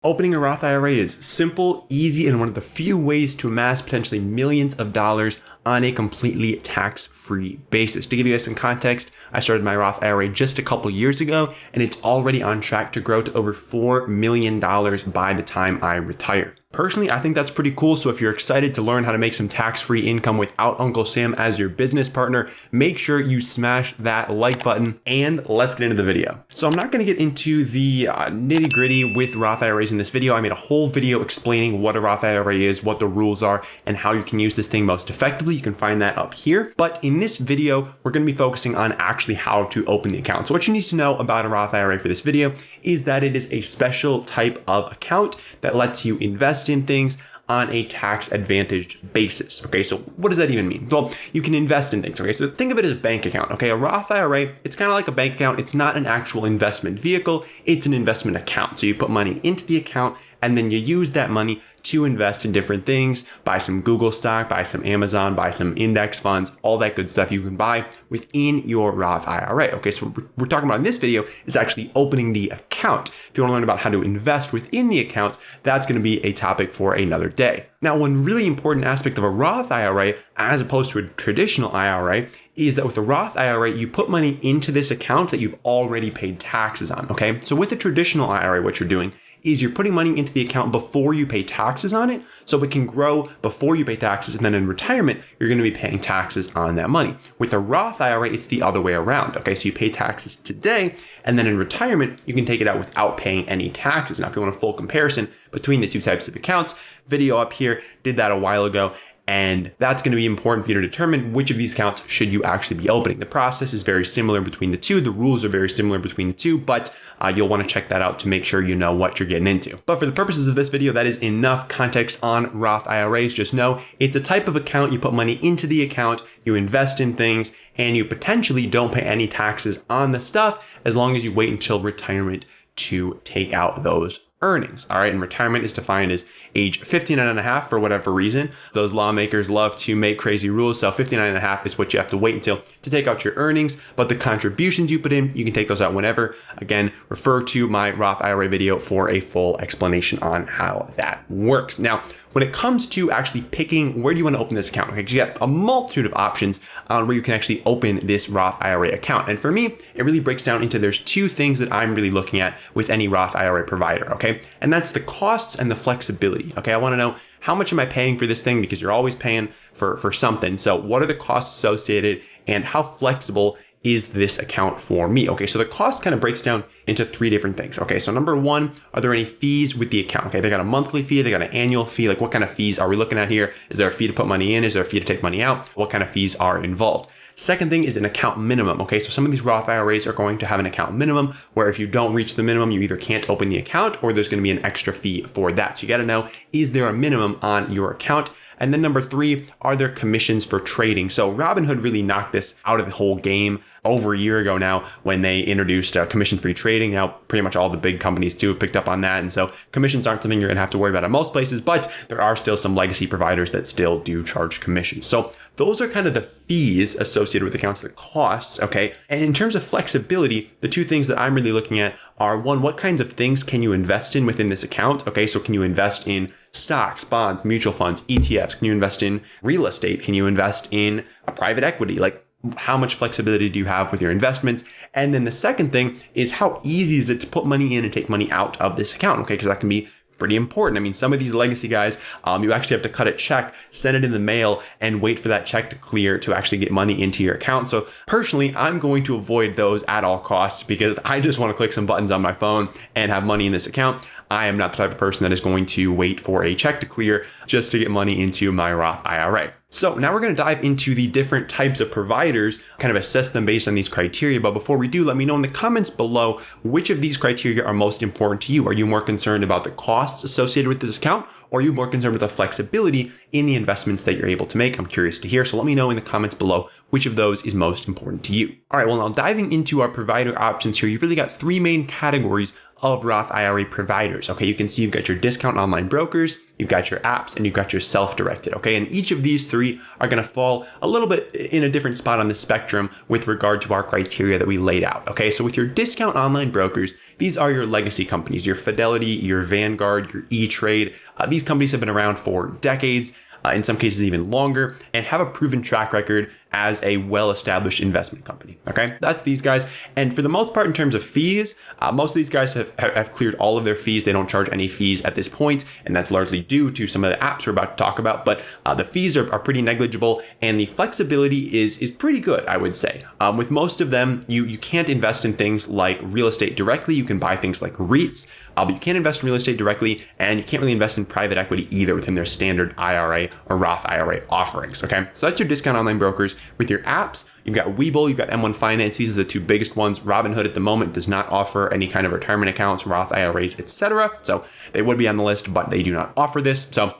Opening a Roth IRA is simple, easy, and one of the few ways to amass potentially millions of dollars on a completely tax-free basis. To give you guys some context, I started my Roth IRA just a couple years ago, and it's already on track to grow to over $4 million by the time I retire. Personally, I think that's pretty cool. So if you're excited to learn how to make some tax-free income without Uncle Sam as your business partner, make sure you smash that like button and let's get into the video. So I'm not going to get into the nitty gritty with Roth IRAs in this video. I made a whole video explaining what a Roth IRA is, what the rules are, and how you can use this thing most effectively. You can find that up here. But in this video, we're going to be focusing on actually how to open the account. So what you need to know about a Roth IRA for this video is that it is a special type of account that lets you invest in things on a tax advantaged basis. Okay, so what does that even mean? Well, you can invest in things. Okay, so think of it as a bank account. Okay, a Roth IRA, it's kind of like a bank account. It's not an actual investment vehicle. It's an investment account. So you put money into the account and then you use that money to invest in different things, buy some Google stock, buy some Amazon, buy some index funds, all that good stuff you can buy within your Roth IRA. Okay, so what we're talking about in this video is actually opening the account. If you want to learn about how to invest within the account, that's going to be a topic for another day. Now, one really important aspect of a Roth IRA, as opposed to a traditional IRA, is that with a Roth IRA, you put money into this account that you've already paid taxes on. Okay, so with a traditional IRA, what you're doing is you're putting money into the account before you pay taxes on it, so it can grow before you pay taxes, and then in retirement, you're going to be paying taxes on that money. With a Roth IRA, it's the other way around, okay? So you pay taxes today, and then in retirement, you can take it out without paying any taxes. Now, if you want a full comparison between the two types of accounts, video up here, did that a while ago, and that's going to be important for you to determine which of these accounts should you actually be opening. The process is very similar between the two. The rules are very similar between the two, but you'll want to check that out to make sure you know what you're getting into. But for the purposes of this video, that is enough context on Roth IRAs. Just know it's a type of account. You put money into the account, you invest in things, and you potentially don't pay any taxes on the stuff as long as you wait until retirement to take out those earnings. All right. And retirement is defined as age 59 and a half for whatever reason. Those lawmakers love to make crazy rules. So 59 and a half is what you have to wait until to take out your earnings. But the contributions you put in, you can take those out whenever. Again, refer to my Roth IRA video for a full explanation on how that works. Now, when it comes to actually picking where do you want to open this account, okay, because you got a multitude of options on where you can actually open this Roth IRA account. And for me, it really breaks down into there's two things that I'm really looking at with any Roth IRA provider, okay? And that's the costs and the flexibility, okay? I want to know how much am I paying for this thing, because you're always paying for something. So what are the costs associated and how flexible is this account for me? Okay, so the cost kind of breaks down into three different things. Okay, so number one, are there any fees with the account? Okay, they got a monthly fee, they got an annual fee. Like what kind of fees are we looking at here? Is there a fee to put money in? Is there a fee to take money out? What kind of fees are involved? Second thing is an account minimum. Okay, so some of these Roth IRAs are going to have an account minimum where if you don't reach the minimum, you either can't open the account or there's going to be an extra fee for that. So you got to know, is there a minimum on your account? And then number three, are there commissions for trading? So Robinhood really knocked this out of the whole game over a year ago now when they introduced commission-free trading. Now, pretty much all the big companies too have picked up on that. And so commissions aren't something you're going to have to worry about at most places, but there are still some legacy providers that still do charge commissions. So those are kind of the fees associated with accounts, the costs, okay? And in terms of flexibility, the two things that I'm really looking at are, one, what kinds of things can you invest in within this account? Okay, so can you invest in stocks, bonds, mutual funds, ETFs? Can you invest in real estate? Can you invest in a private equity? Like, how much flexibility do you have with your investments? And then the second thing is, how easy is it to put money in and take money out of this account? Okay, because that can be pretty important. I mean, some of these legacy guys, you actually have to cut a check, send it in the mail, and wait for that check to clear to actually get money into your account. So personally, I'm going to avoid those at all costs because I just want to click some buttons on my phone and have money in this account. I am not the type of person that is going to wait for a check to clear just to get money into my Roth IRA. So now we're going to dive into the different types of providers, kind of assess them based on these criteria. But before we do, let me know in the comments below which of these criteria are most important to you. Are you more concerned about the costs associated with this account? Or are you more concerned with the flexibility in the investments that you're able to make? I'm curious to hear. So let me know in the comments below which of those is most important to you. All right, well, now diving into our provider options here, you've really got three main categories of Roth IRA providers. Okay, you can see you've got your discount online brokers, you've got your apps, and you've got your self-directed. Okay, and each of these three are going to fall a little bit in a different spot on the spectrum with regard to our criteria that we laid out. Okay, so with your discount online brokers, these are your legacy companies, your Fidelity, your Vanguard, your E-Trade. These companies have been around for decades. In some cases even longer, and have a proven track record as a well-established investment company. Okay, that's these guys. And for the most part, in terms of fees, most of these guys have cleared all of their fees. They don't charge any fees at this point, and that's largely due to some of the apps we're about to talk about. But the fees are pretty negligible, and the flexibility is pretty good, I would say. With most of them, you can't invest in things like real estate directly. You can buy things like REITs, but you can't invest in real estate directly, and you can't really invest in private equity either within their standard IRA or Roth IRA offerings. Okay, so that's your discount online brokers. With your apps, you've got Webull, you've got M1 Finance. These are the two biggest ones. Robinhood at the moment does not offer any kind of retirement accounts, Roth IRAs, etc. So they would be on the list, but they do not offer this. So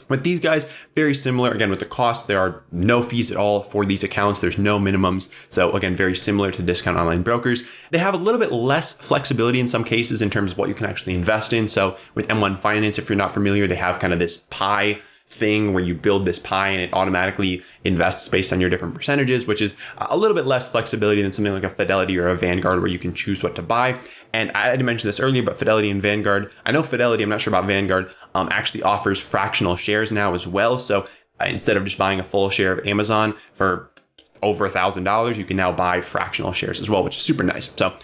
with these guys, very similar. Again, with the costs, there are no fees at all for these accounts. There's no minimums. So again, very similar to discount online brokers. They have a little bit less flexibility in some cases in terms of what you can actually invest in. So with M1 Finance, if you're not familiar, they have kind of this pie thing where you build this pie and it automatically invests based on your different percentages, which is a little bit less flexibility than something like a Fidelity or a Vanguard where you can choose what to buy. And I didn't mention this earlier, but Fidelity and Vanguard, I know Fidelity, I'm not sure about Vanguard, actually offers fractional shares now as well. So instead of just buying a full share of Amazon for over $1,000, you can now buy fractional shares as well, which is super nice. So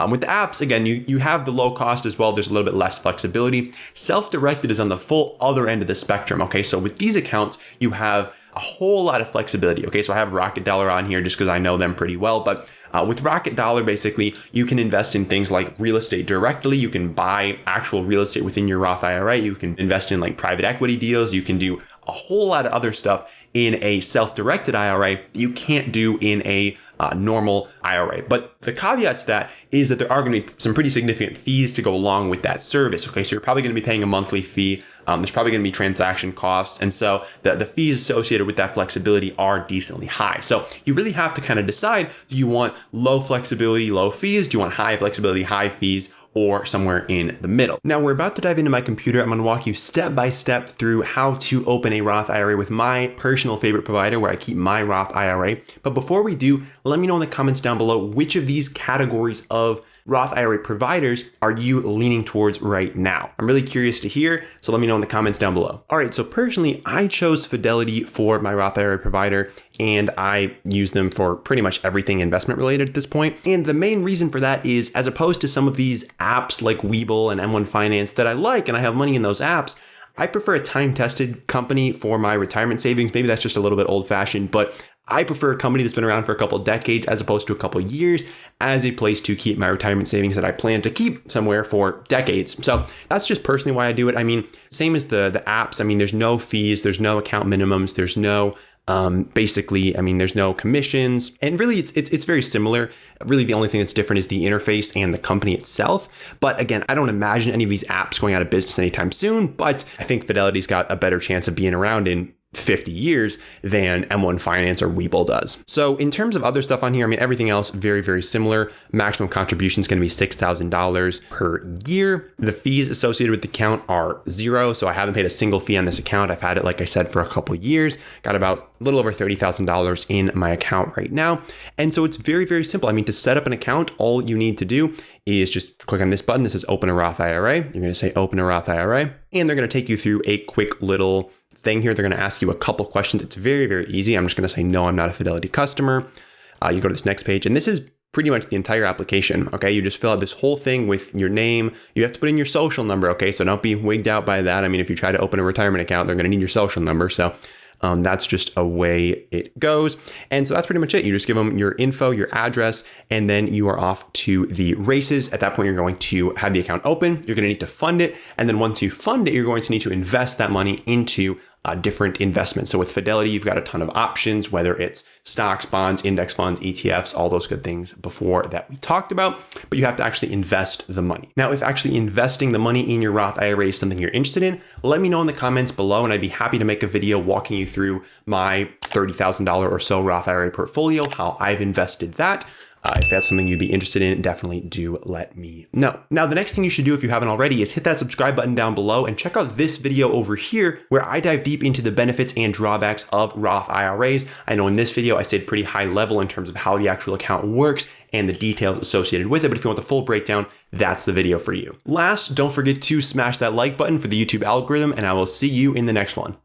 with the apps, again, you have the low cost as well. There's a little bit less flexibility. Self-directed is on the full other end of the spectrum. Okay, so with these accounts, you have a whole lot of flexibility. Okay, so I have Rocket Dollar on here just because I know them pretty well. But with Rocket Dollar, basically, you can invest in things like real estate directly. You can buy actual real estate within your Roth IRA. You can invest in like private equity deals. You can do a whole lot of other stuff in a self-directed IRA you can't do in a normal IRA. But the caveat to that is that there are going to be some pretty significant fees to go along with that service. Okay, so you're probably going to be paying a monthly fee. There's probably going to be transaction costs. And so the fees associated with that flexibility are decently high. So you really have to kind of decide, do you want low flexibility, low fees? Do you want high flexibility, high fees? Or somewhere in the middle. Now we're about to dive into my computer. I'm going to walk you step by step through how to open a Roth IRA with my personal favorite provider where I keep my Roth IRA. But before we do, let me know in the comments down below which of these categories of Roth IRA providers are you leaning towards right now? I'm really curious to hear, so let me know in the comments down below. All right, so personally, I chose Fidelity for my Roth IRA provider, and I use them for pretty much everything investment related at this point. And the main reason for that is, as opposed to some of these apps like Webull and M1 Finance that I like, and I have money in those apps, I prefer a time-tested company for my retirement savings. Maybe that's just a little bit old-fashioned, but I prefer a company that's been around for a couple of decades as opposed to a couple of years as a place to keep my retirement savings that I plan to keep somewhere for decades. So that's just personally why I do it. I mean, same as the apps. I mean, there's no fees, there's no account minimums, there's no there's no commissions, and really it's very similar. Really, the only thing that's different is the interface and the company itself. But again, I don't imagine any of these apps going out of business anytime soon, but I think Fidelity's got a better chance of being around in 50 years than M1 Finance or Webull does. So in terms of other stuff on here, I mean, everything else very, very similar. Maximum contribution is going to be $6,000 per year. The fees associated with the account are zero. So I haven't paid a single fee on this account. I've had it, like I said, for a couple of years. Got about a little over $30,000 in my account right now. And so it's very, very simple. I mean, to set up an account, all you need to do is just click on this button. This says open a Roth IRA. You're going to say open a Roth IRA, and they're going to take you through a quick little thing here. They're going to ask you a couple questions. It's very, very easy. I'm just going to say, no, I'm not a Fidelity customer. You go to this next page, and this is pretty much the entire application. Okay. You just fill out this whole thing with your name. You have to put in your social number. Okay. So don't be wigged out by that. I mean, if you try to open a retirement account, they're going to need your social number. So that's just a way it goes. And so that's pretty much it. You just give them your info, your address, and then you are off to the races. At that point, you're going to have the account open. You're going to need to fund it. And then once you fund it, you're going to need to invest that money into different investments. So with Fidelity, you've got a ton of options, whether it's stocks, bonds, index funds, ETFs, all those good things before that we talked about, but you have to actually invest the money. Now, if actually investing the money in your Roth IRA is something you're interested in, let me know in the comments below, and I'd be happy to make a video walking you through my $30,000 or so Roth IRA portfolio, how I've invested that. If that's something you'd be interested in, definitely do let me know. Now, the next thing you should do if you haven't already is hit that subscribe button down below and check out this video over here where I dive deep into the benefits and drawbacks of Roth IRAs. I know in this video, I stayed pretty high level in terms of how the actual account works and the details associated with it. But if you want the full breakdown, that's the video for you. Last, don't forget to smash that like button for the YouTube algorithm, and I will see you in the next one.